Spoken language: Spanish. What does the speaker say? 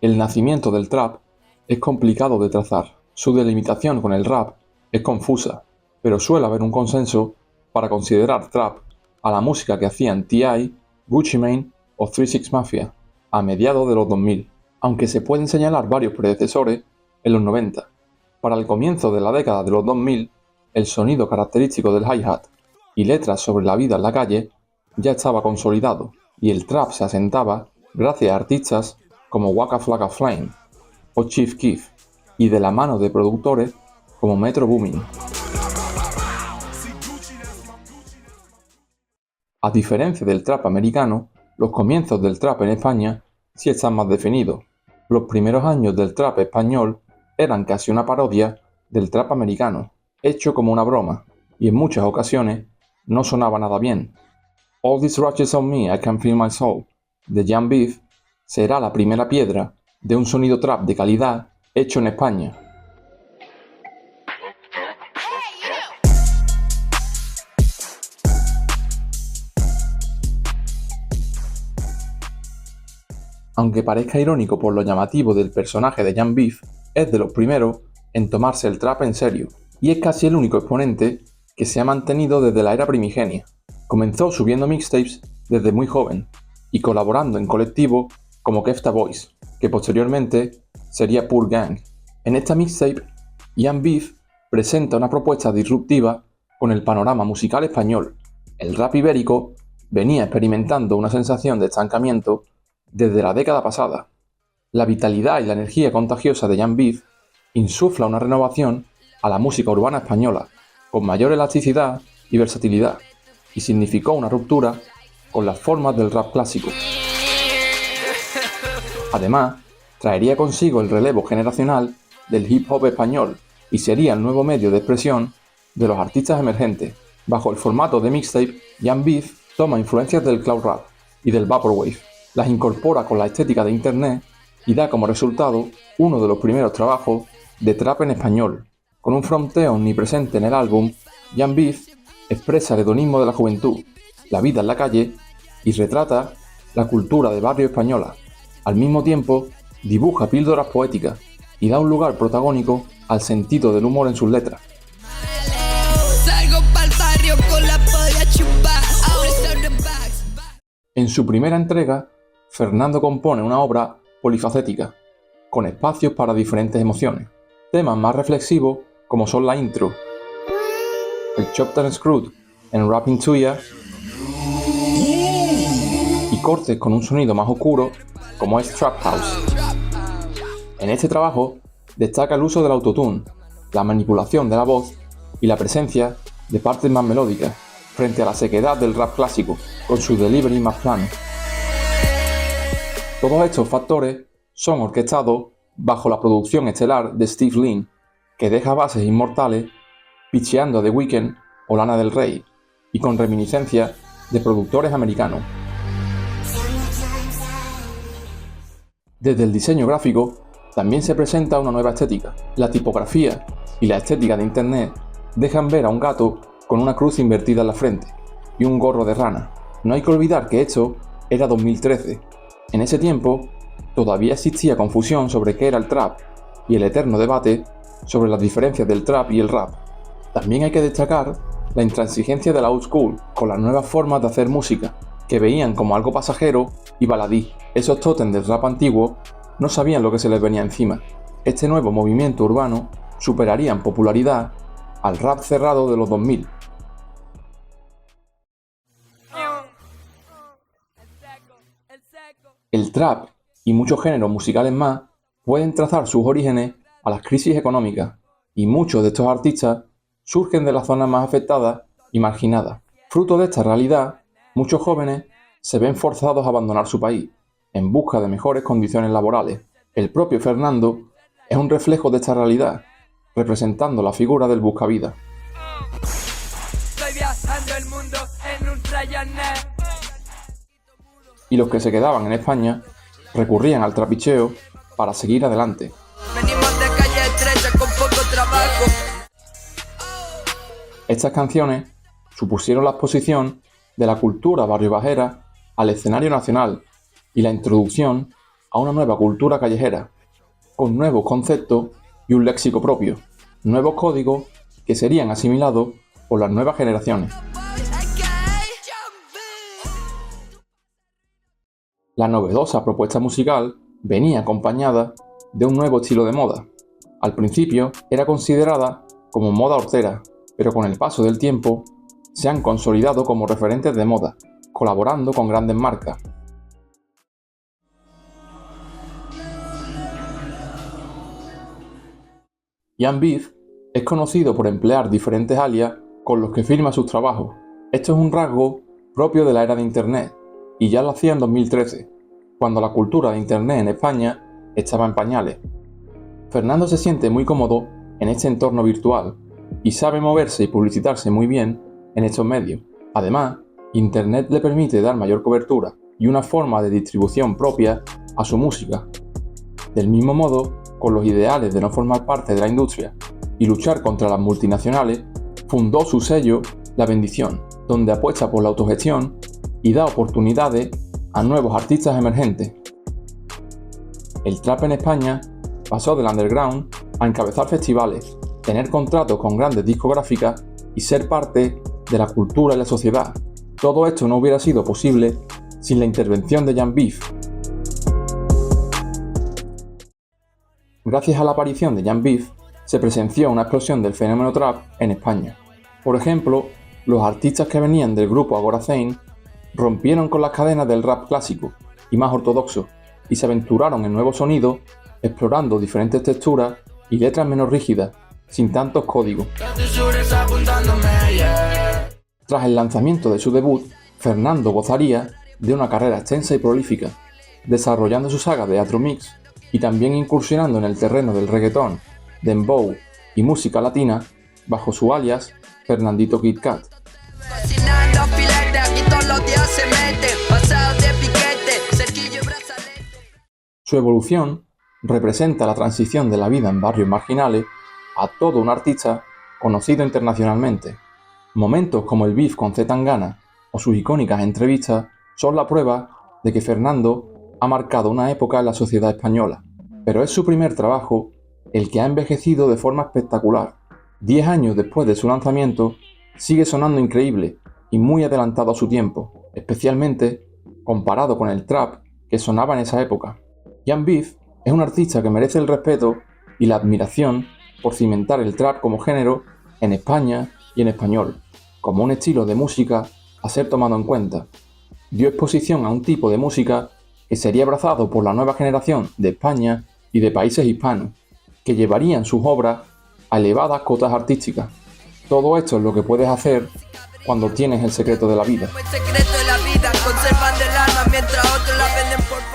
El nacimiento del trap es complicado de trazar. Su delimitación con el rap es confusa, pero suele haber un consenso para considerar trap a la música que hacían T.I., Gucci Mane o 3 6 Mafia a mediados de los 2000, aunque se pueden señalar varios predecesores en los 90. Para el comienzo de la década de los 2000, el sonido característico del hi-hat y letras sobre la vida en la calle ya estaba consolidado, y el trap se asentaba gracias a artistas como Waka Flocka Flame o Chief Keef, y de la mano de productores como Metro Boomin. A diferencia del trap americano, los comienzos del trap en España sí están más definidos. Los primeros años del trap español eran casi una parodia del trap americano, hecho como una broma, y en muchas ocasiones no sonaba nada bien. All These Ratchets on Me, I Can Feel My Soul, de Young Beef, será la primera piedra de un sonido trap de calidad hecho en España. Aunque parezca irónico por lo llamativo del personaje de Young Beef, es de los primeros en tomarse el trap en serio, y es casi el único exponente que se ha mantenido desde la era primigenia. Comenzó subiendo mixtapes desde muy joven y colaborando en colectivos como Kefta Boys, que posteriormente sería Pur Gang. En esta mixtape, Young Beef presenta una propuesta disruptiva con el panorama musical español. El rap ibérico venía experimentando una sensación de estancamiento desde la década pasada. La vitalidad y la energía contagiosa de Young Beef insufla una renovación a la música urbana española, con mayor elasticidad y versatilidad, y significó una ruptura con las formas del rap clásico. Además, traería consigo el relevo generacional del hip hop español y sería el nuevo medio de expresión de los artistas emergentes. Bajo el formato de mixtape, Young Beef toma influencias del cloud rap y del vaporwave, las incorpora con la estética de internet y da como resultado uno de los primeros trabajos de trap en español. Con un fronteo omnipresente en el álbum, Young Beef expresa el hedonismo de la juventud, la vida en la calle y retrata la cultura de barrio española. Al mismo tiempo, dibuja píldoras poéticas y da un lugar protagónico al sentido del humor en sus letras. En su primera entrega, Fernando compone una obra polifacética, con espacios para diferentes emociones. Temas más reflexivos como son la intro, el Chopped and Screwed en Rapping to Ya y cortes con un sonido más oscuro como es Trap House. En este trabajo destaca el uso del autotune, la manipulación de la voz y la presencia de partes más melódicas frente a la sequedad del rap clásico con su delivery más plano. Todos estos factores son orquestados bajo la producción estelar de Steve Lin, que deja bases inmortales pitcheando a The Weeknd o Lana del Rey, y con reminiscencias de productores americanos. Desde el diseño gráfico también se presenta una nueva estética. La tipografía y la estética de internet dejan ver a un gato con una cruz invertida en la frente y un gorro de rana. No hay que olvidar que esto era 2013. En ese tiempo todavía existía confusión sobre qué era el trap y el eterno debate sobre las diferencias del trap y el rap. También hay que destacar la intransigencia de la old school con las nuevas formas de hacer música, que veían como algo pasajero y baladí. Esos tótems del rap antiguo no sabían lo que se les venía encima. Este nuevo movimiento urbano superaría en popularidad al rap cerrado de los 2000. El trap y muchos géneros musicales más pueden trazar sus orígenes a las crisis económicas, y muchos de estos artistas surgen de las zonas más afectadas y marginadas. Fruto de esta realidad, muchos jóvenes se ven forzados a abandonar su país en busca de mejores condiciones laborales. El propio Fernando es un reflejo de esta realidad, representando la figura del buscavida. Y los que se quedaban en España recurrían al trapicheo para seguir adelante. Venimos de calle estrecha con poco trabajo. Estas canciones supusieron la exposición de la cultura barriobajera al escenario nacional y la introducción a una nueva cultura callejera, con nuevos conceptos y un léxico propio, nuevos códigos que serían asimilados por las nuevas generaciones. La novedosa propuesta musical venía acompañada de un nuevo estilo de moda. Al principio era considerada como moda hortera, pero con el paso del tiempo se han consolidado como referentes de moda, colaborando con grandes marcas. Jan Beef es conocido por emplear diferentes alias con los que firma sus trabajos. Esto es un rasgo propio de la era de Internet, y ya lo hacía en 2013, cuando la cultura de Internet en España estaba en pañales. Fernando se siente muy cómodo en este entorno virtual y sabe moverse y publicitarse muy bien en estos medios. Además, Internet le permite dar mayor cobertura y una forma de distribución propia a su música. Del mismo modo, con los ideales de no formar parte de la industria y luchar contra las multinacionales, fundó su sello La Bendición, donde apuesta por la autogestión y da oportunidades a nuevos artistas emergentes. El trap en España pasó del underground a encabezar festivales, tener contratos con grandes discográficas y ser parte de la cultura y la sociedad. Todo esto no hubiera sido posible sin la intervención de Jan Beef. Gracias a la aparición de Jan Beef, se presenció una explosión del fenómeno trap en España. Por ejemplo, los artistas que venían del grupo Agora Zane rompieron con las cadenas del rap clásico y más ortodoxo y se aventuraron en nuevos sonidos, explorando diferentes texturas y letras menos rígidas, sin tantos códigos. Tras el lanzamiento de su debut, Fernando gozaría de una carrera extensa y prolífica, desarrollando su saga de Afro Mix y también incursionando en el terreno del reggaetón, dembow y música latina bajo su alias Fernandito Kid Kat. Su evolución representa la transición de la vida en barrios marginales a todo un artista conocido internacionalmente. Momentos como el beef con C. Tangana o sus icónicas entrevistas son la prueba de que Fernando ha marcado una época en la sociedad española, pero es su primer trabajo el que ha envejecido de forma espectacular. 10 años después de su lanzamiento, sigue sonando increíble y muy adelantado a su tiempo, especialmente comparado con el trap que sonaba en esa época. Jan Beef es un artista que merece el respeto y la admiración por cimentar el trap como género en España y en español, como un estilo de música a ser tomado en cuenta. Dio exposición a un tipo de música que sería abrazado por la nueva generación de España y de países hispanos, que llevarían sus obras a elevadas cotas artísticas. Todo esto es lo que puedes hacer cuando tienes el secreto de la vida. El secreto de la vida, conservan del alma mientras otros la venden por